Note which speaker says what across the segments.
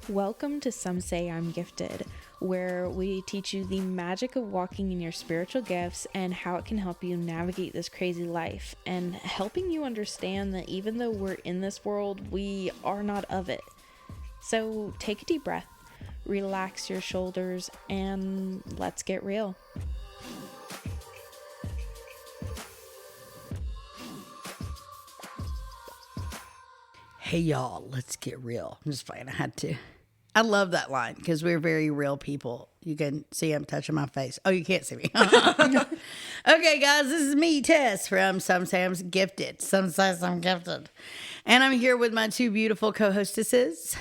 Speaker 1: Welcome to Some Say I'm Gifted, where we teach you the magic of walking in your spiritual gifts and how it can help you navigate this crazy life, and helping you understand that even though we're in this world, we are not of it. So take a deep breath, relax your shoulders, and let's get real.
Speaker 2: Hey y'all, let's get real. I'm just playing. I had to. I love that line because we're very real people. You can see I'm touching my face. Oh, you can't see me. Okay, guys, this is me, Tess, from Some Say I'm Gifted. Some Say I'm Gifted. And I'm here with my two beautiful co-hostesses,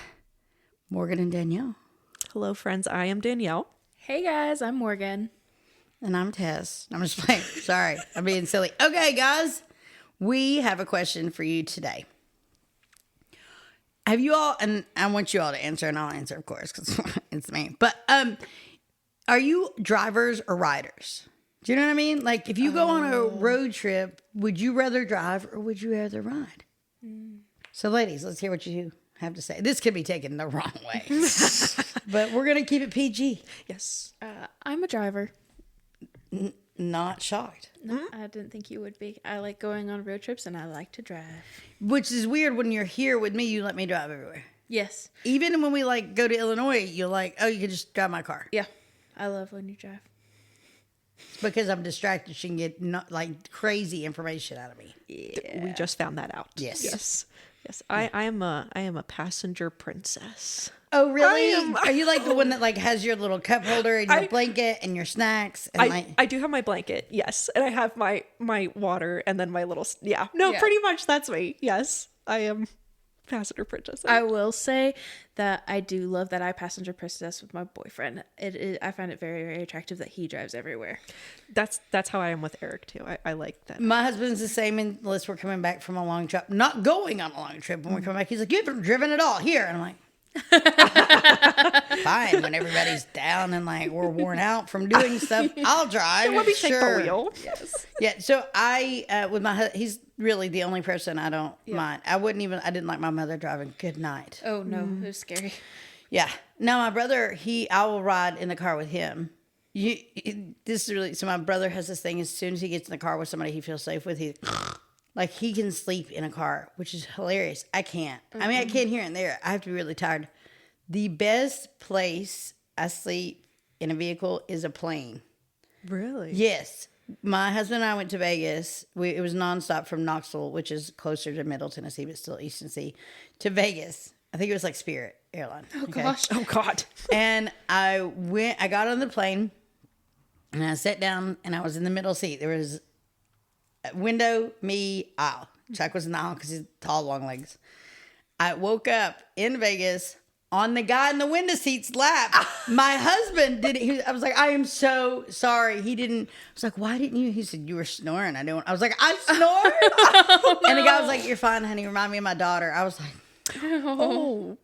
Speaker 2: Morgan and Danielle.
Speaker 3: Hello, friends. I am Danielle.
Speaker 1: Hey guys, I'm Morgan.
Speaker 2: And I'm Tess. I'm just playing. Sorry, I'm being silly. Okay, guys, we have a question for you today. Have you all, and I want you all to answer, and I'll answer, of course, because it's me. But are you drivers or riders? Do you know what I mean? Like, if you go on a road trip, would you rather drive or would you rather ride? So, ladies, let's hear what you have to say. This could be taken the wrong way, but we're going to keep it PG.
Speaker 3: Yes.
Speaker 1: I'm a driver.
Speaker 2: Not shocked.
Speaker 1: No, I didn't think you would be. I like going on road trips and I like to drive.
Speaker 2: Which is weird when you're here with me, you let me drive everywhere.
Speaker 1: Yes.
Speaker 2: Even when we like go to Illinois, you're like, oh, you can just drive my car.
Speaker 1: Yeah. I love when you drive.
Speaker 2: Because I'm distracted, she can get like crazy information out of me.
Speaker 3: Yeah. We just found that out.
Speaker 2: Yes.
Speaker 3: Yes. I am a passenger princess.
Speaker 2: Oh, really? Are you like the one that like has your little cup holder and your blanket and your snacks? And
Speaker 3: I do have my blanket, yes, and I have my water and then my little pretty much that's me. Yes, I am passenger princess.
Speaker 1: I will say that I do love that I passenger princess with my boyfriend. I find it very, very attractive that he drives everywhere.
Speaker 3: That's how I am with Eric too. I like that.
Speaker 2: My husband's the same unless we're coming back from a long trip. Not going on a long trip. When we come back, he's like, you haven't driven at all here. And I'm like, fine. When everybody's down and like we're worn out from doing stuff, I'll drive.
Speaker 3: Let me take the wheel.
Speaker 2: Yes. Yeah. So I with my husband, he's really the only person I don't mind. I didn't like my mother driving. Good night.
Speaker 1: Oh no, it was scary.
Speaker 2: Yeah. Now my brother, I will ride in the car with him. This is really, so my brother has this thing. As soon as he gets in the car with somebody he feels safe with, he can sleep in a car, which is hilarious. I can't. I mean, I can't here and there. I have to be really tired. The best place I sleep in a vehicle is a plane.
Speaker 3: Really?
Speaker 2: Yes. My husband and I went to Vegas. It was nonstop from Knoxville, which is closer to Middle Tennessee, but still East Tennessee, to Vegas. I think it was like Spirit Airline.
Speaker 1: Oh, gosh.
Speaker 3: Oh, God.
Speaker 2: And I got on the plane, and I sat down, and I was in the middle seat. There was a window, me, aisle. Chuck was in the aisle because he's tall, long legs. I woke up in Vegas on the guy in the window seat's lap. My husband did it. I was like, I am so sorry. He didn't. I was like, why didn't you? He said, you were snoring. I was like, I snored? And the guy was like, you're fine, honey. Remind me of my daughter. I was like,
Speaker 3: Oh.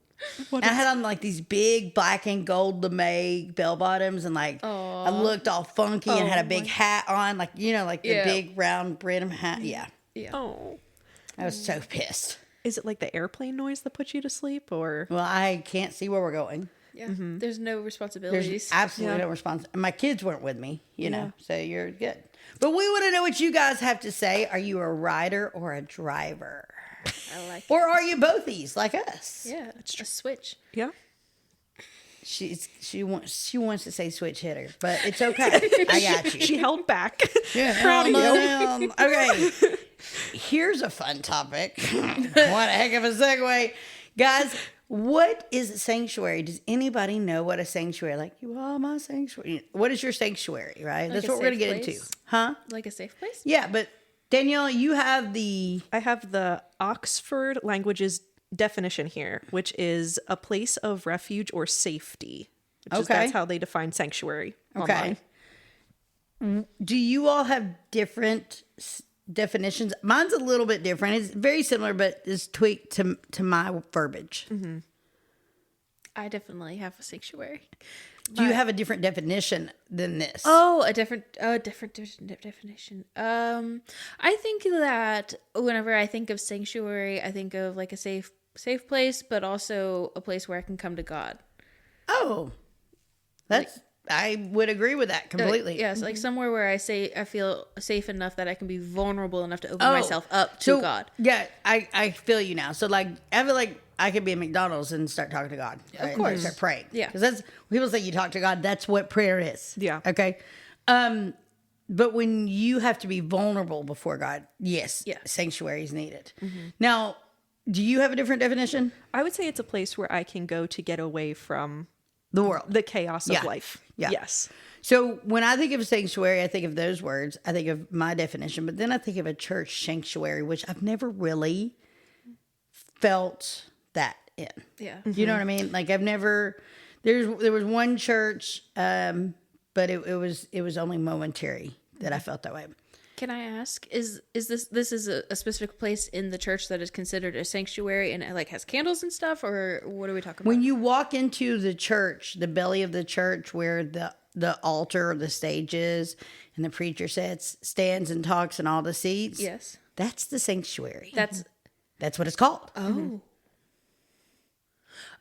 Speaker 2: And I had on like these big black and gold lame bell bottoms, and like I looked all funky and had a big hat on, like the big round brim hat. Yeah.
Speaker 3: Oh.
Speaker 2: I was so pissed.
Speaker 3: Is it like the airplane noise that puts you to sleep, or?
Speaker 2: Well, I can't see where we're going.
Speaker 1: Yeah. There's no responsibilities.
Speaker 2: There's absolutely no response. My kids weren't with me, you know, so you're good. But we want to know what you guys have to say. Are you a rider or a driver?
Speaker 1: I like
Speaker 2: Or are you both like us?
Speaker 1: Yeah, it's a switch.
Speaker 3: Yeah.
Speaker 2: She wants to say switch hitter, but it's okay. I got you.
Speaker 3: She held back.
Speaker 2: Yeah,
Speaker 3: Proud of you.
Speaker 2: Okay. Here's a fun topic. What a heck of a segue. Guys, what is sanctuary? Does anybody know what a sanctuary? Like, you are my sanctuary. What is your sanctuary, right?
Speaker 1: Like
Speaker 2: That's
Speaker 1: a
Speaker 2: what we're going to
Speaker 1: safe
Speaker 2: get
Speaker 1: place?
Speaker 2: into. Huh?
Speaker 1: Like a safe place?
Speaker 2: Yeah, but Danielle, you have
Speaker 3: I have the Oxford Languages definition here, which is a place of refuge or safety. That's how they define sanctuary online.
Speaker 2: Do you all have different definitions? Mine's a little bit different. It's very similar, but it's tweaked to my verbiage.
Speaker 1: Mm-hmm. I definitely have a sanctuary.
Speaker 2: Do you have a different definition than this?
Speaker 1: Oh, a different definition. I think that whenever I think of sanctuary, I think of like a safe safe place, but also a place where I can come to God.
Speaker 2: Oh, that's I would agree with that completely.
Speaker 1: Yes, like somewhere where I feel safe enough that I can be vulnerable enough to open myself up to God.
Speaker 2: Yeah, I feel you now. So like I feel like I could be at McDonald's and start talking to God. Right?
Speaker 1: Of course.
Speaker 2: And start praying.
Speaker 1: Yeah.
Speaker 2: Because that's people say you talk to God. That's what prayer is.
Speaker 3: Yeah.
Speaker 2: Okay. But when you have to be vulnerable before God, yes, sanctuary is needed. Now, do you have a different definition?
Speaker 3: I would say it's a place where I can go to get away from
Speaker 2: The world.
Speaker 3: the chaos of life.
Speaker 2: Yeah.
Speaker 3: Yes.
Speaker 2: So when I think of sanctuary, I think of those words. I think of my definition, but then I think of a church sanctuary, which I've never really felt that in.
Speaker 1: Yeah.
Speaker 2: You know what I mean? Like I've never. There was one church, but it was only momentary that I felt that way.
Speaker 1: Can I ask, is this is a specific place in the church that is considered a sanctuary and it like has candles and stuff, or what are we talking about?
Speaker 2: When you walk into the church, the belly of the church where the altar or the stage is and the preacher stands and talks and all the seats.
Speaker 1: Yes.
Speaker 2: That's the sanctuary.
Speaker 1: That's
Speaker 2: what it's called.
Speaker 1: oh.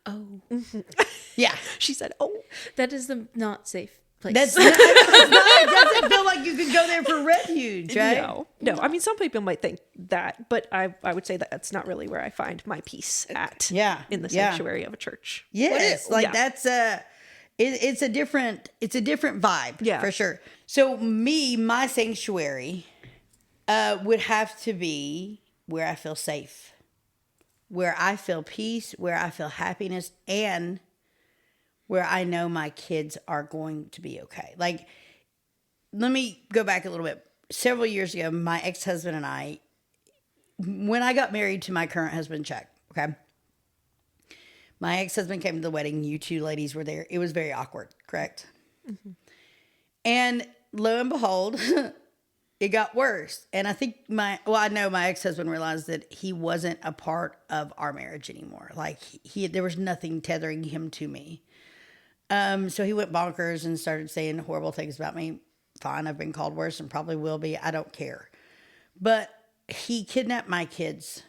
Speaker 1: Oh.
Speaker 2: Yeah.
Speaker 3: She said, "Oh,
Speaker 1: That is the not safe place.
Speaker 2: That's not, it doesn't feel like you could go there for refuge, right?
Speaker 3: no." I mean, some people might think that, but I would say that that's not really where I find my peace at.
Speaker 2: Yeah.
Speaker 3: In the
Speaker 2: Yeah.
Speaker 3: sanctuary of a church.
Speaker 2: Yes, like
Speaker 3: yeah.
Speaker 2: that's it's a different vibe,
Speaker 3: Yeah.
Speaker 2: for sure. So my sanctuary would have to be where I feel safe, where I feel peace, where I feel happiness, and where I know my kids are going to be okay. Like, let me go back a little bit. Several years ago, my ex-husband and I, when I got married to my current husband, Chuck, okay? My ex-husband came to the wedding. You two ladies were there. It was very awkward, correct? Mm-hmm. And lo and behold, it got worse. And I think I know my ex-husband realized that he wasn't a part of our marriage anymore. Like there was nothing tethering him to me. So he went bonkers and started saying horrible things about me. Fine, I've been called worse and probably will be. I don't care. But he kidnapped my kids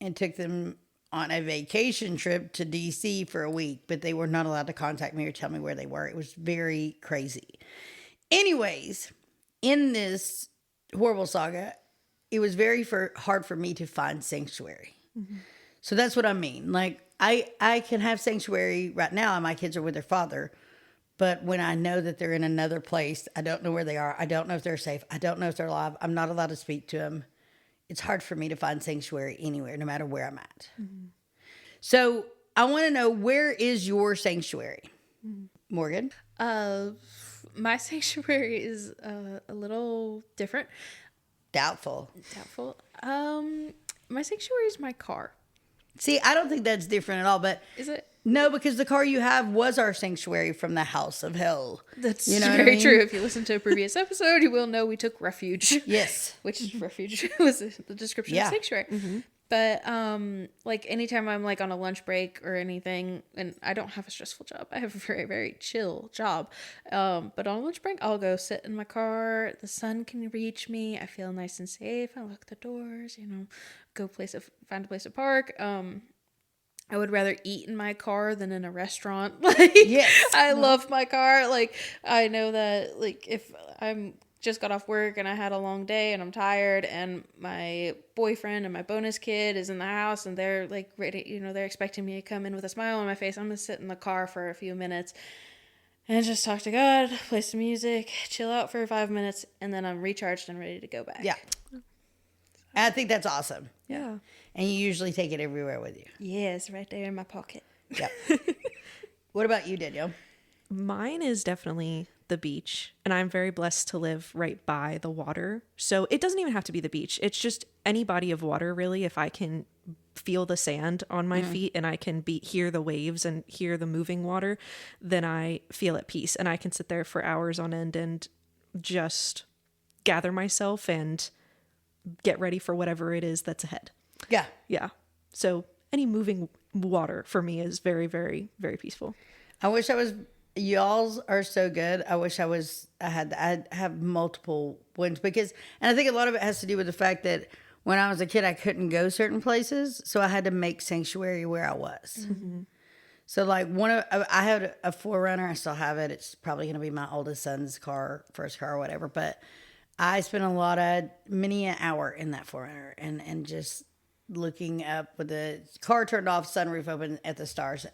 Speaker 2: and took them on a vacation trip to DC for a week, but they were not allowed to contact me or tell me where they were. It was very crazy. Anyways, in this horrible saga, it was very hard for me to find sanctuary. Mm-hmm. So that's what I mean. Like, I can have sanctuary right now and my kids are with their father, but when I know that they're in another place, I don't know where they are. I don't know if they're safe. I don't know if they're alive. I'm not allowed to speak to them. It's hard for me to find sanctuary anywhere, no matter where I'm at. Mm-hmm. So I want to know, where is your sanctuary? Mm-hmm. Morgan?
Speaker 1: My sanctuary is a little different.
Speaker 2: Doubtful.
Speaker 1: My sanctuary is my car.
Speaker 2: See, I don't think that's different at all, but...
Speaker 1: Is it?
Speaker 2: No, because the car you have was our sanctuary from the house of hell.
Speaker 1: That's very true. If you listen to a previous episode, you will know we took refuge.
Speaker 2: Yes.
Speaker 1: Which is refuge was the description of sanctuary. Mm-hmm. But like anytime I'm like on a lunch break or anything, and I don't have a stressful job. I have a very, very chill job. But on a lunch break, I'll go sit in my car. The sun can reach me. I feel nice and safe. I lock the doors, find a place to park. I would rather eat in my car than in a restaurant.
Speaker 2: Yes.
Speaker 1: I love my car. Like, I know that, like, if I'm just got off work and I had a long day and I'm tired and my boyfriend and my bonus kid is in the house and they're, like, ready, they're expecting me to come in with a smile on my face, I'm going to sit in the car for a few minutes and just talk to God, play some music, chill out for 5 minutes, and then I'm recharged and ready to go back.
Speaker 2: Yeah. I think that's awesome.
Speaker 3: Yeah.
Speaker 2: And you usually take it everywhere with you.
Speaker 1: Yes, right there in my pocket.
Speaker 2: Yeah. What about you, Danielle?
Speaker 3: Mine is definitely the beach, and I'm very blessed to live right by the water. So it doesn't even have to be the beach. It's just any body of water, really. If I can feel the sand on my feet and I can hear the waves and hear the moving water, then I feel at peace. And I can sit there for hours on end and just gather myself and get ready for whatever it is that's ahead.
Speaker 2: Yeah.
Speaker 3: Yeah. So any moving water for me is very, very, very peaceful.
Speaker 2: I wish I was... Y'all's are so good. I wish I have multiple ones and I think a lot of it has to do with the fact that when I was a kid, I couldn't go certain places, so I had to make sanctuary where I was. So like I had a 4Runner. I still have it. It's probably going to be my oldest son's first car or whatever. But I spent many an hour in that 4Runner and just looking up with the car turned off, sunroof open at the stars.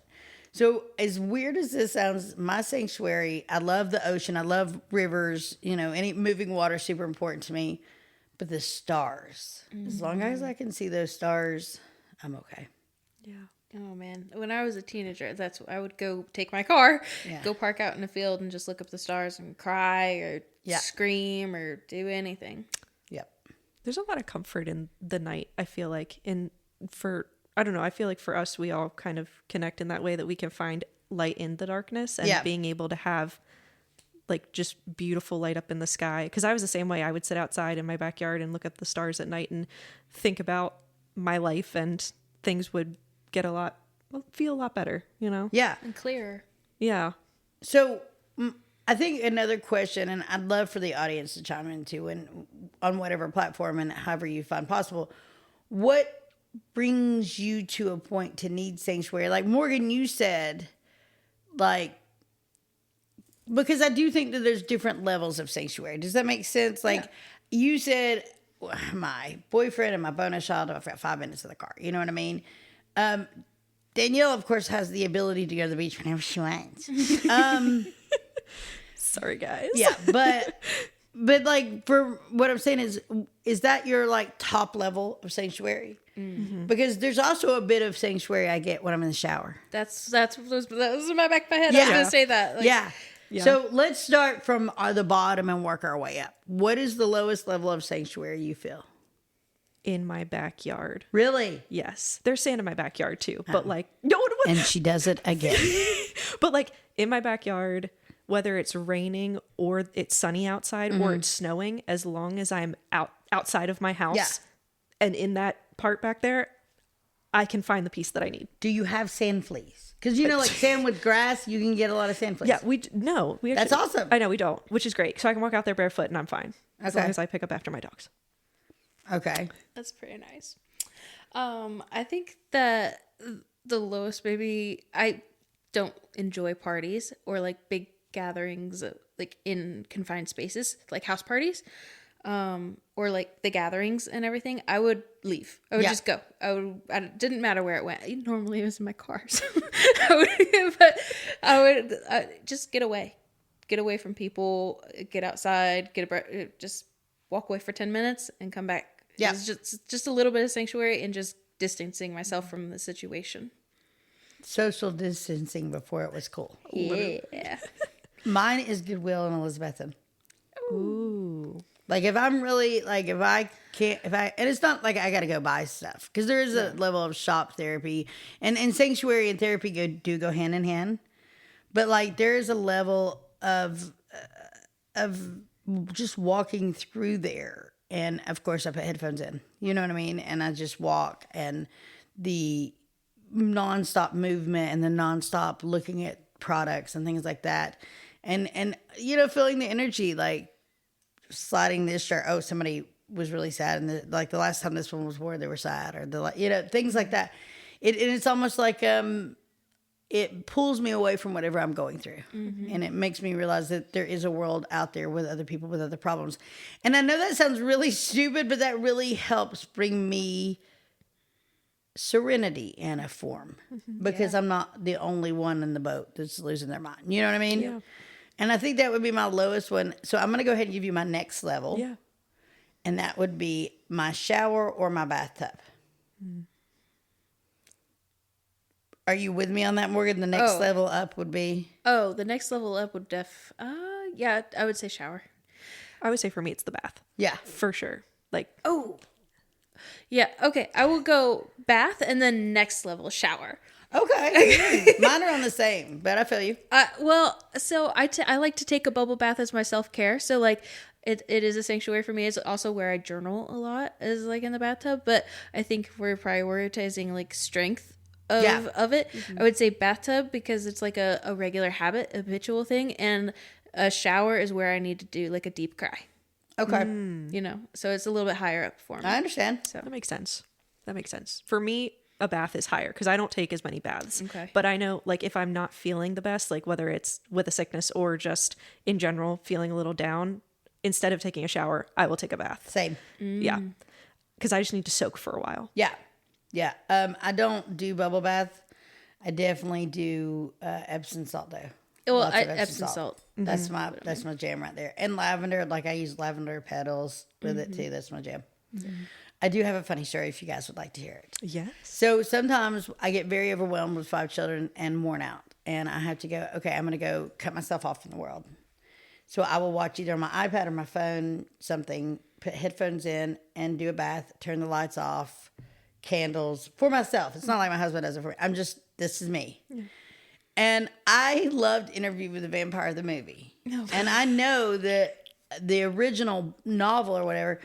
Speaker 2: So as weird as this sounds, my sanctuary, I love the ocean. I love rivers, any moving water is super important to me. But the stars, as long as I can see those stars, I'm okay.
Speaker 3: Yeah.
Speaker 1: Oh man, when I was a teenager, I would go take my car,
Speaker 2: Yeah.
Speaker 1: go park out in a field and just look up the stars and cry or scream or do anything.
Speaker 2: Yep.
Speaker 3: There's a lot of comfort in the night, I feel like. I don't know, I feel like for us, we all kind of connect in that way that we can find light in the darkness and being able to have like just beautiful light up in the sky. Because I was the same way. I would sit outside in my backyard and look at the stars at night and think about my life, and things would feel a lot better,
Speaker 2: Yeah.
Speaker 1: And clearer.
Speaker 3: Yeah.
Speaker 2: So I think another question, and I'd love for the audience to chime in too, and on whatever platform and however you find possible, what brings you to a point to need sanctuary? Like Morgan, you said, like, because I do think that there's different levels of sanctuary. Does that make sense? Like you said, my boyfriend and my bonus child, I've got 5 minutes in the car. You know what I mean? Danielle, of course, has the ability to go to the beach whenever she wants.
Speaker 3: Sorry, guys.
Speaker 2: Yeah, but like for what I'm saying is that your like top level of sanctuary? Mm-hmm. Because there's also a bit of sanctuary I get when I'm in the shower.
Speaker 1: That was in my back of my head. I was going to say that. Like,
Speaker 2: yeah. So let's start from the bottom and work our way up. What is the lowest level of sanctuary you feel?
Speaker 3: In my backyard.
Speaker 2: Really?
Speaker 3: Yes. There's sand in my backyard too. But like, no.
Speaker 2: And she does it again.
Speaker 3: But like in my backyard, whether it's raining or it's sunny outside or it's snowing, as long as I'm outside of my house and in that part back there, I can find the peace that I need.
Speaker 2: Do you have sand fleas? Because like sand with grass, you can get a lot of sand fleas.
Speaker 3: Yeah, we actually,
Speaker 2: that's awesome.
Speaker 3: I know we don't, which is great. So I can walk out there barefoot and I'm fine. As long as I pick up after my dogs.
Speaker 2: Okay.
Speaker 1: That's pretty nice. I think that the lowest, maybe I don't enjoy parties or like big gatherings like in confined spaces, like house parties, or like the gatherings and everything. I would leave. I would just go. It didn't matter where it went. Normally it was in my car. So I would just get away from people, get outside, just walk away for 10 minutes and come back.
Speaker 2: Yeah.
Speaker 1: It's just a little bit of sanctuary and just distancing myself from the situation.
Speaker 2: Social distancing before it was cool.
Speaker 1: Yeah.
Speaker 2: Mine is Goodwill and Elizabethan.
Speaker 3: Ooh.
Speaker 2: Like if I'm really like and it's not like I got to go buy stuff because there is a level of shop therapy and sanctuary and therapy do go hand in hand, but like there is a level of just walking through there, and of course I put headphones in, you know what I mean, and I just walk, and the nonstop movement and the nonstop looking at products and things like that, and feeling the energy, like sliding this shirt. Oh, somebody was really sad, and the last time this one was worn, they were sad, or things like that. It's almost like it pulls me away from whatever I'm going through, and it makes me realize that there is a world out there with other people with other problems. And I know that sounds really stupid, but that really helps bring me serenity in a form, because I'm not the only one in the boat that's losing their mind. You know what I mean?
Speaker 3: Yeah.
Speaker 2: And I think that would be my lowest one. So I'm going to go ahead and give you my next level.
Speaker 3: Yeah.
Speaker 2: And that would be my shower or my bathtub. Are you with me on that, Morgan? The next level up would be?
Speaker 1: Oh, the next level up would I would say shower.
Speaker 3: I would say for me, it's the bath.
Speaker 2: Yeah.
Speaker 3: For sure. Like,
Speaker 1: Yeah, okay. I will go bath and then next level shower.
Speaker 2: Okay. Mine are on the same, but I feel you.
Speaker 1: So I like to take a bubble bath as my self-care. So like it is a sanctuary for me. It's also where I journal a lot, is like in the bathtub. But I think if we're prioritizing like strength of it, I would say bathtub, because it's like a regular habit, a habitual thing. And a shower is where I need to do like a deep cry.
Speaker 2: Okay.
Speaker 1: you know, so it's a little bit higher up for me.
Speaker 2: I understand.
Speaker 1: So
Speaker 3: That makes sense. That makes sense. For me, a bath is higher because I don't take as many baths.
Speaker 1: Okay.
Speaker 3: But I know, like, if I'm not feeling the best, like whether it's with a sickness or just in general feeling a little down, instead of taking a shower, I will take a bath.
Speaker 2: Same.
Speaker 3: Yeah. Because I just need to soak for a while.
Speaker 2: Yeah. Yeah. I don't do bubble bath. I definitely do Epsom salt though.
Speaker 1: well,
Speaker 2: Lots of
Speaker 1: Epsom salt.
Speaker 2: That's my jam right there. And lavender, like I use lavender petals with it too. That's my jam. I do have a funny story if you guys would like to hear it.
Speaker 3: Yes.
Speaker 2: So sometimes I get very overwhelmed with 5 children and worn out. And I have to go, okay, I'm going to go cut myself off from the world. So I will watch either on my iPad or my phone something, put headphones in and do a bath, turn the lights off, candles for myself. It's not like my husband does it for me. This is me. Yeah. And I loved Interview with the Vampire, the movie.
Speaker 1: No.
Speaker 2: And I know that the original novel or whatever,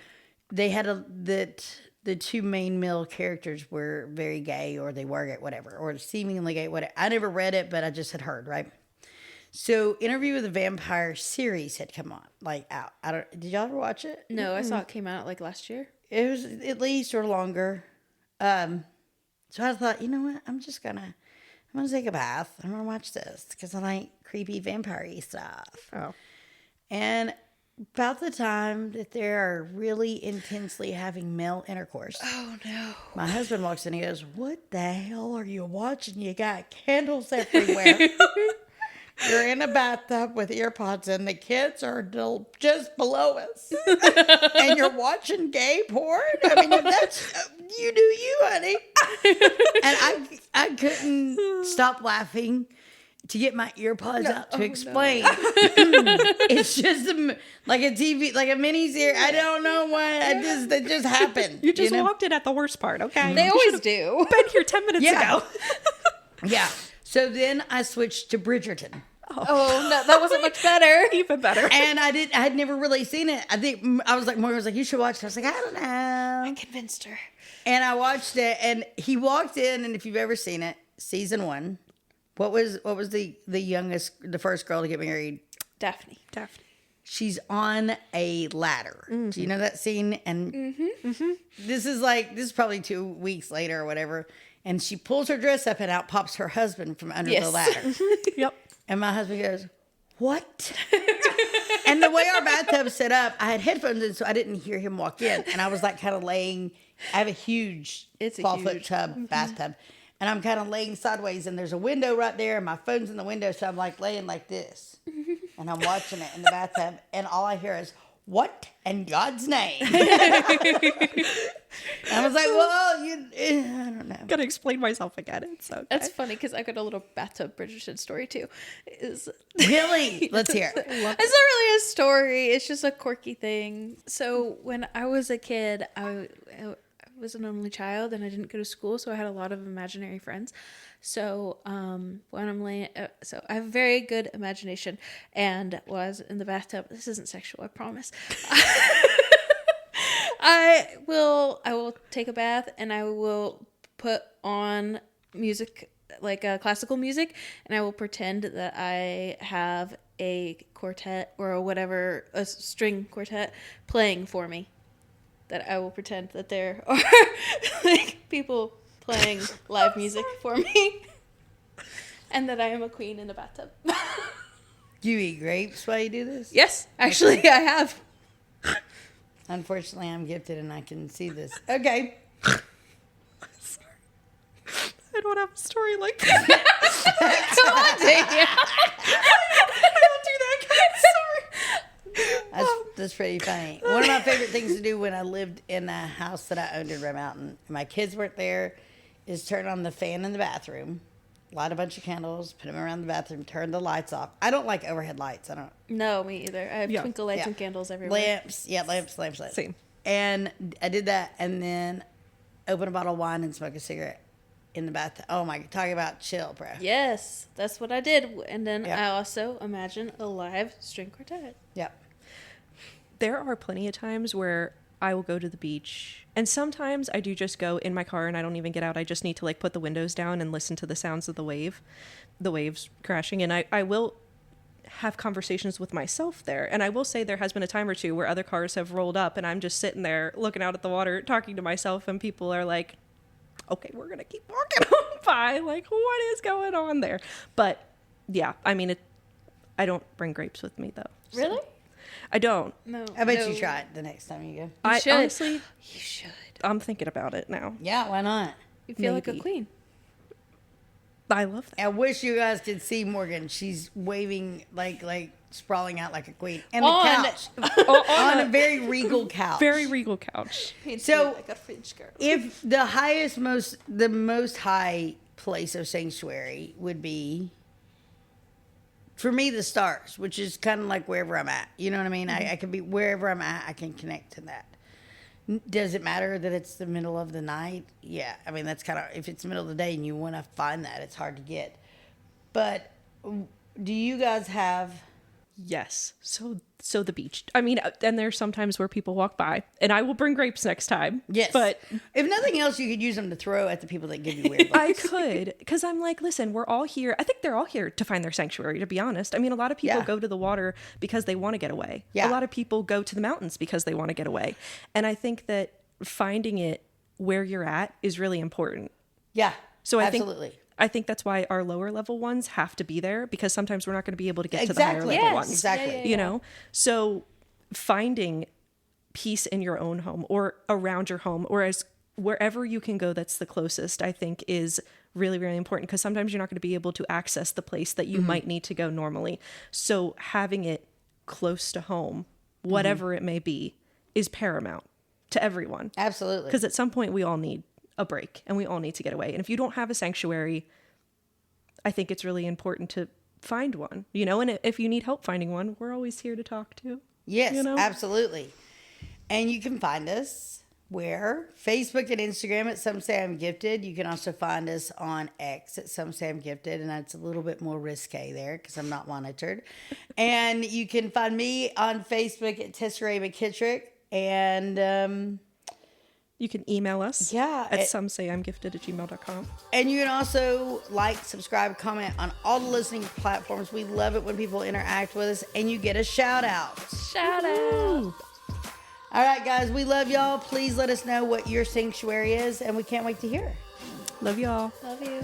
Speaker 2: they had the 2 main male characters were very gay, or they were gay, whatever, or seemingly gay, whatever. I never read it, but I just had heard, right? So Interview with the Vampire series had come on, like out. Did y'all ever watch it?
Speaker 1: No, I saw it came out like last year.
Speaker 2: It was at least or longer. So I thought, you know what? I'm gonna take a bath. I'm gonna watch this because I like creepy vampire-y stuff.
Speaker 3: Oh.
Speaker 2: And about the time that they are really intensely having male intercourse,
Speaker 1: Oh no.
Speaker 2: my husband walks in and he goes, "What the hell are you watching? You got candles everywhere. You're in a bathtub with earpods and the kids are just below us. And you're watching gay porn? I mean, that's, you do you, honey." And I couldn't stop laughing to get my earpods out to explain. It's just like a TV, like a mini series. I don't know why. It just happened.
Speaker 3: You just
Speaker 2: know?
Speaker 3: walked in at the worst part, okay?
Speaker 1: They always do.
Speaker 3: been here 10 minutes
Speaker 2: Yeah.
Speaker 3: ago.
Speaker 2: Yeah. So then I switched to Bridgerton.
Speaker 1: Oh no, that wasn't much better.
Speaker 3: Even better.
Speaker 2: And I had never really seen it. I think I was like, Morgan was like, "You should watch it." I was like, "I don't know."
Speaker 1: I convinced her.
Speaker 2: And I watched it, and he walked in, and if you've ever seen it, season 1, what was the the first girl to get married?
Speaker 1: Daphne.
Speaker 2: She's on a ladder.
Speaker 3: Mm-hmm.
Speaker 2: Do you know that scene? And this is probably 2 weeks later or whatever. And she pulls her dress up and out pops her husband from under the ladder.
Speaker 3: Yep.
Speaker 2: And my husband goes, "What?" And the way our bathtub's set up, I had headphones in, so I didn't hear him walk in. And I was like kind of laying, I have a huge
Speaker 1: It's a
Speaker 2: 12-foot
Speaker 1: huge-
Speaker 2: tub, bathtub. And I'm kind of laying sideways, and there's a window right there, and my phone's in the window, so I'm like laying like this. And I'm watching it in the bathtub, and all I hear is, "What in God's name?" And I was like, "Well, I don't know."
Speaker 3: Gotta explain myself again. It's okay.
Speaker 1: That's funny because I got a little bathtub Bridgerton story too.
Speaker 2: Really? Let's hear it.
Speaker 1: It's not really a story. It's just a quirky thing. So when I was a kid, I was an only child and I didn't go to school, so I had a lot of imaginary friends. So when I'm laying, so I have a very good imagination. And while I was in the bathtub, this isn't sexual, I promise. I will take a bath and I will put on music, like classical music, and I will pretend that I have a quartet or whatever, a string quartet playing for me. That I will pretend that there are like people playing live music for me, and that I am a queen in a bathtub.
Speaker 2: You eat grapes while you do this?
Speaker 1: Yes, actually, I have.
Speaker 2: Unfortunately, I'm gifted and I can see this. Okay.
Speaker 3: I don't have a story like that.
Speaker 1: Come on, Danielle.
Speaker 3: I don't do that kind of story.
Speaker 2: That's pretty funny. One of my favorite things to do when I lived in a house that I owned in Red Mountain, and my kids weren't there, is turn on the fan in the bathroom, light a bunch of candles, put them around the bathroom, turn the lights off. I don't like overhead lights. I don't.
Speaker 1: No, me either. I have twinkle lights and candles everywhere.
Speaker 2: Lamps. Yeah, lamps.
Speaker 3: Same.
Speaker 2: And I did that, and then open a bottle of wine and smoke a cigarette in the bathtub. Oh my, talk about chill, bro.
Speaker 1: Yes, that's what I did. And then
Speaker 2: Yeah.
Speaker 1: I also imagine a live string quartet.
Speaker 2: Yep.
Speaker 3: There are plenty of times where I will go to the beach, and sometimes I do just go in my car and I don't even get out. I just need to like put the windows down and listen to the sounds of the waves crashing. And I will have conversations with myself there. And I will say there has been a time or two where other cars have rolled up and I'm just sitting there looking out at the water, talking to myself, and people are like, okay, we're going to keep walking on by. Like, what is going on there? But yeah, I mean, I don't bring grapes with me though. So.
Speaker 1: Really?
Speaker 3: I don't.
Speaker 1: No.
Speaker 2: I bet you try it the next time you go.
Speaker 3: I
Speaker 1: should.
Speaker 3: honestly,
Speaker 1: You should.
Speaker 3: I'm thinking about it now.
Speaker 2: Yeah, why not?
Speaker 1: You feel like a
Speaker 3: Maybe.
Speaker 1: queen.
Speaker 3: I love that.
Speaker 2: I wish you guys could see Morgan. She's waving like sprawling out like a queen. And the
Speaker 1: On-
Speaker 2: couch. on a very regal couch.
Speaker 3: Very regal couch.
Speaker 2: So,
Speaker 1: like a French girl.
Speaker 2: if the most high place of sanctuary would be, for me, the stars, which is kind of like wherever I'm at. You know what I mean? I can be wherever I'm at. I can connect to that. Does it matter that it's the middle of the night? Yeah. I mean, that's kind of, if it's the middle of the day and you want to find that, it's hard to get. But do you guys have...
Speaker 3: Yes. So the beach. I mean, and there's sometimes where people walk by, and I will bring grapes next time.
Speaker 2: Yes.
Speaker 3: But
Speaker 2: if nothing else, you could use them to throw at the people that give you weird looks.
Speaker 3: I could, because I'm like, listen, we're all here. I think they're all here to find their sanctuary, to be honest. I mean, a lot of people
Speaker 2: Yeah.
Speaker 3: go to the water because they want to get away.
Speaker 2: Yeah.
Speaker 3: A lot of people go to the mountains because they want to get away. And I think that finding it where you're at is really important.
Speaker 2: Yeah.
Speaker 3: So
Speaker 2: absolutely.
Speaker 3: I think that's why our lower level ones have to be there, because sometimes we're not going to be able to get to the higher
Speaker 2: Exactly.
Speaker 3: level
Speaker 1: Yes.
Speaker 3: ones.
Speaker 2: Exactly.
Speaker 1: Yeah.
Speaker 3: You know? So finding peace in your own home or around your home, or as wherever you can go that's the closest, I think is really, really important, because sometimes you're not going to be able to access the place that you might need to go normally. So having it close to home, whatever it may be, is paramount to everyone.
Speaker 2: Absolutely.
Speaker 3: Because at some point we all need a break and we all need to get away. And if you don't have a sanctuary, I think it's really important to find one, you know, and if you need help finding one, we're always here to talk to.
Speaker 2: Yes,
Speaker 3: you know?
Speaker 2: absolutely. And you can find us where? Facebook and Instagram at Some Say I'm Gifted. You can also find us on X at Some Say I'm Gifted, and it's a little bit more risque there because I'm not monitored. And you can find me on Facebook at Tesserae McKittrick. And
Speaker 3: You can email us
Speaker 2: Yeah,
Speaker 3: at
Speaker 2: it-
Speaker 3: somesayimgifted@gmail.com.
Speaker 2: and you can also like, subscribe, comment on all the listening platforms. We love it when people interact with us, and you get a shout out.
Speaker 1: Shout out.
Speaker 2: All right, guys, we love y'all. Please let us know what your sanctuary is, and we can't wait to hear.
Speaker 3: Love y'all.
Speaker 1: Love you.